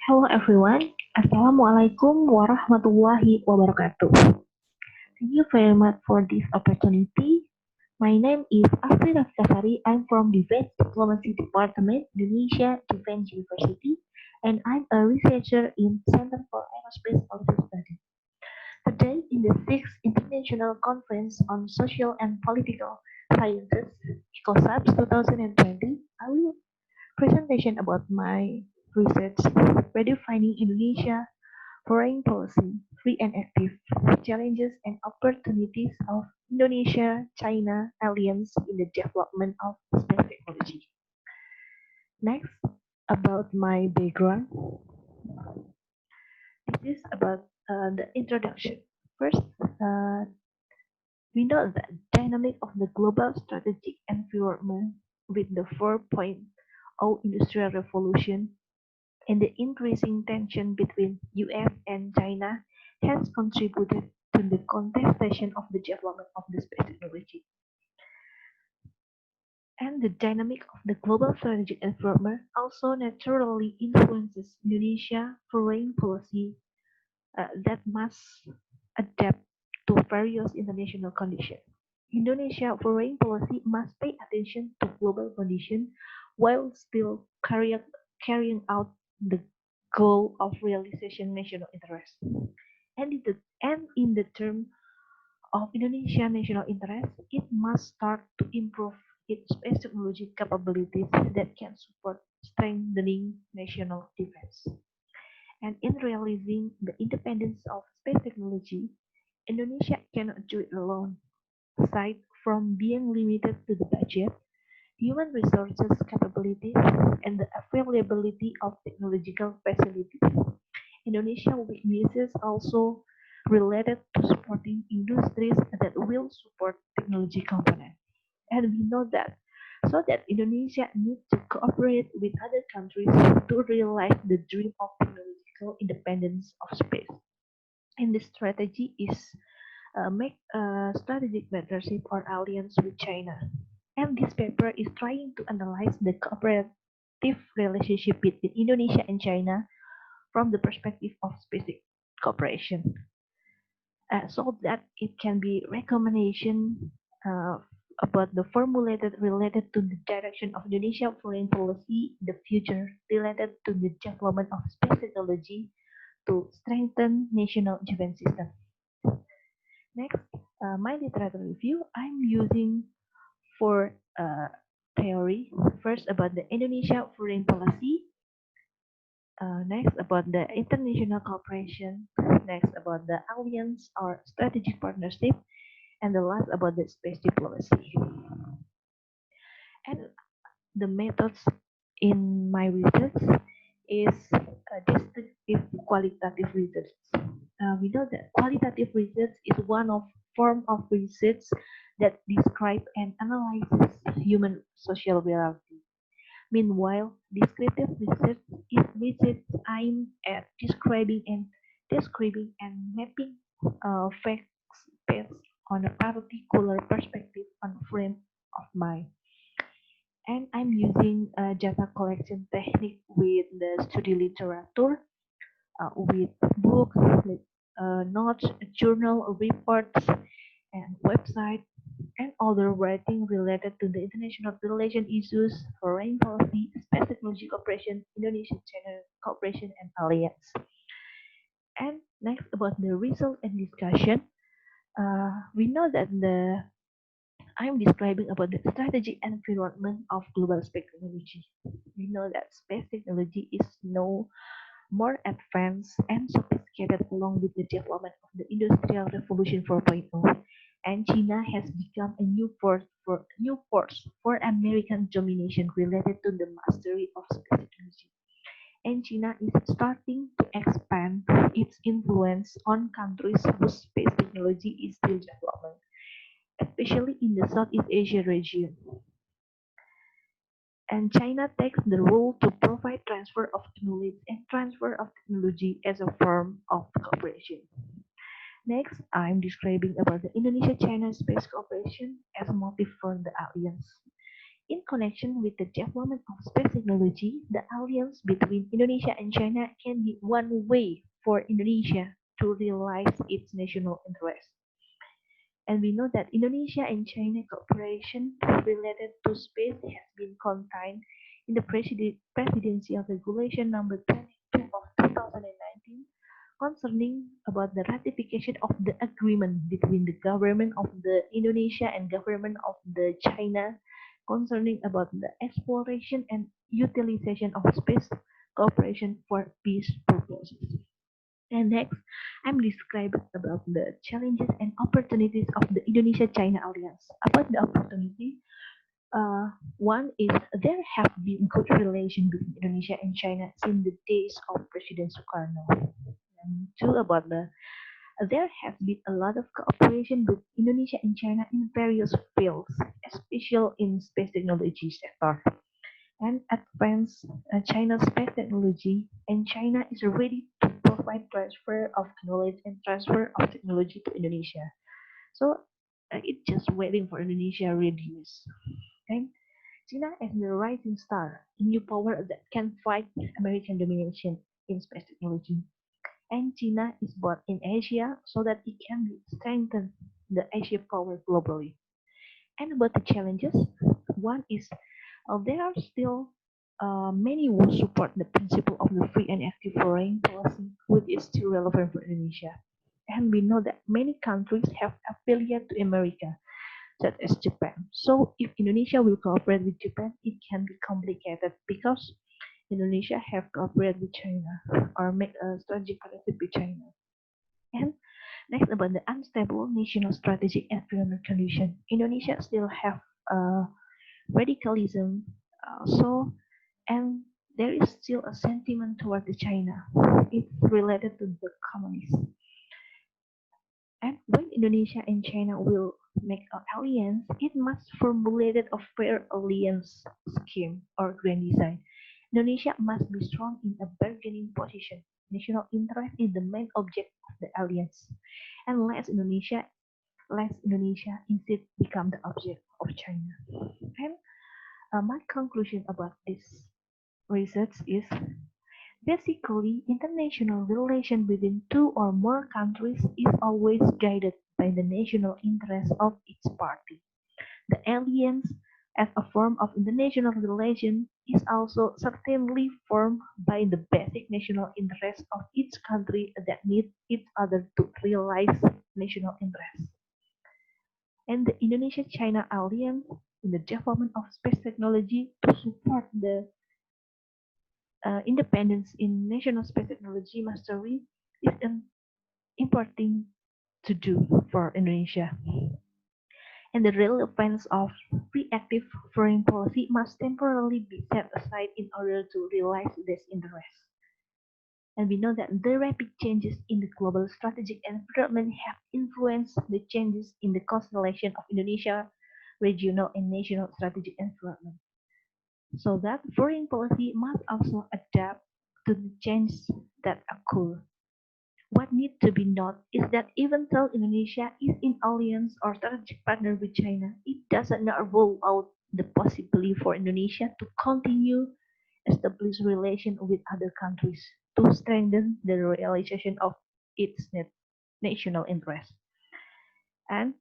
Hello everyone. Assalamualaikum warahmatullahi wabarakatuh. Thank you very much for this opportunity. My name is Afri Rafsafari. I'm from Defense Diplomacy Department, Indonesia Defense University, and I'm a researcher in Center for Aerospace Policy Studies. Today, in the 6th International Conference on Social and Political Sciences, ICoSaPS 2020, I will presentation about my research redefining Indonesia foreign policy, free and active, challenges and opportunities of Indonesia-China alliance in the development of space technology. Next, about my background. This is about the introduction. First, uh, we know the dynamic of the global strategic environment with the 4.0 industrial revolution and the increasing tension between US and China has contributed to the contestation of the development of the space technology. And the dynamic of the global strategic environment also naturally influences Indonesia foreign policy that must adapt to various international conditions. Indonesia foreign policy must pay attention to global conditions while still carrying out the goal of realization national interest. And in the term of Indonesia national interest, it must start to improve its space technology capabilities that can support strengthening national defense. And in realizing the independence of space technology, Indonesia cannot do it alone. Aside from being limited to the budget, human resources capabilities, and the availability of technological facilities, Indonesia weaknesses also related to supporting industries that will support technology components. And we know that so that Indonesia needs to cooperate with other countries to realize the dream of technological independence of space. And the strategy is make a strategic partnership or alliance with China. And this paper is trying to analyze the cooperative relationship between Indonesia and China from the perspective of space cooperation, so that it can be recommendation uh, about the formulated related to the direction of Indonesia foreign policy, the future related to the development of space technology to strengthen national defense system. Next, my literature review. I'm using for theory. First about the Indonesia foreign policy. Next about the international cooperation. Next about the alliance or strategic partnership. And the last about the space diplomacy. And the methods in my research is descriptive qualitative research. We know that qualitative research is one of form of research that describe and analyzes human social reality. Meanwhile, descriptive research is research aimed at describing and mapping facts based on a particular perspective on frame of mind. And I'm using data collection technique with the study literature, with books, notes, journal reports, and website, and other writing related to the international relation issues, foreign policy, space technology cooperation, Indonesia-China cooperation, and alliance. And next about the result and discussion, we know that I'm describing about the strategic environment of global space technology. We know that space technology is no more advanced and sophisticated along with the development of the Industrial Revolution 4.0, and China has become a new force for American domination related to the mastery of space technology. And China is starting to expand its influence on countries whose space technology is still development, especially in the Southeast Asia region. And China takes the role to provide transfer of knowledge and transfer of technology as a form of cooperation. Next, I'm describing about the Indonesia-China space cooperation as a motive for the alliance. In connection with the development of space technology, the alliance between Indonesia and China can be one way for Indonesia to realize its national interests. And we know that Indonesia and China cooperation related to space has been contained in the Presidential Regulation number 22 of 2019 concerning about the ratification of the agreement between the government of the Indonesia and government of the China concerning about the exploration and utilization of space cooperation for peace purposes. And next, I'm describing about the challenges and opportunities of the Indonesia-China alliance. About the opportunity, one is there have been good relations between Indonesia and China since the days of President Sukarno. And two, about the there has been a lot of cooperation with Indonesia and China in various fields, especially in space technology sector and advance China's space technology, and China is ready to provide transfer of knowledge and transfer of technology to Indonesia. So it's just waiting for Indonesia readiness. Okay? China is the rising star, a new power that can fight American domination in space technology. And China is bought in Asia so that it can strengthen the Asia power globally. And about the challenges, one is there are still many who support the principle of the free and active foreign policy, which is still relevant for Indonesia. And we know that many countries have affiliated to America, such as Japan. So if Indonesia will cooperate with Japan, it can be complicated because Indonesia have cooperated with China or make a strategic partnership with China. And next about the unstable national strategic environment condition, Indonesia still have radicalism. So, and there is still a sentiment toward the China. It's related to the communists. And when Indonesia and China will make an alliance, it must formulate a fair alliance scheme or grand design. Indonesia must be strong in a bargaining position. National interest is the main object of the alliance, and lest Indonesia instead become the object of China. And my conclusion about this research is basically international relation between two or more countries is always guided by the national interest of each party. The alliance, as a form of international relation, is also certainly formed by the basic national interest of each country that need each other to realize national interests. And the Indonesia-China alliance in the development of space technology to support the independence in national space technology mastery is an important to do for Indonesia. And the relevance of reactive foreign policy must temporarily be set aside in order to realize this interest. And we know that the rapid changes in the global strategic environment have influenced the changes in the constellation of Indonesia regional and national strategic environment. So that foreign policy must also adapt to the changes that occur. What needs to be noted is that even though Indonesia is in alliance or strategic partner with China, it does not rule out the possibility for Indonesia to continue establish relations with other countries to strengthen the realization of its national interests. And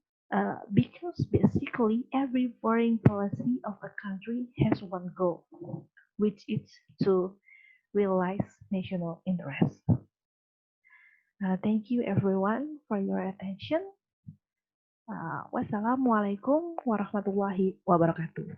because basically every foreign policy of a country has one goal, which is to realize national interests. Thank you everyone for your attention. Wassalamualaikum warahmatullahi wabarakatuh.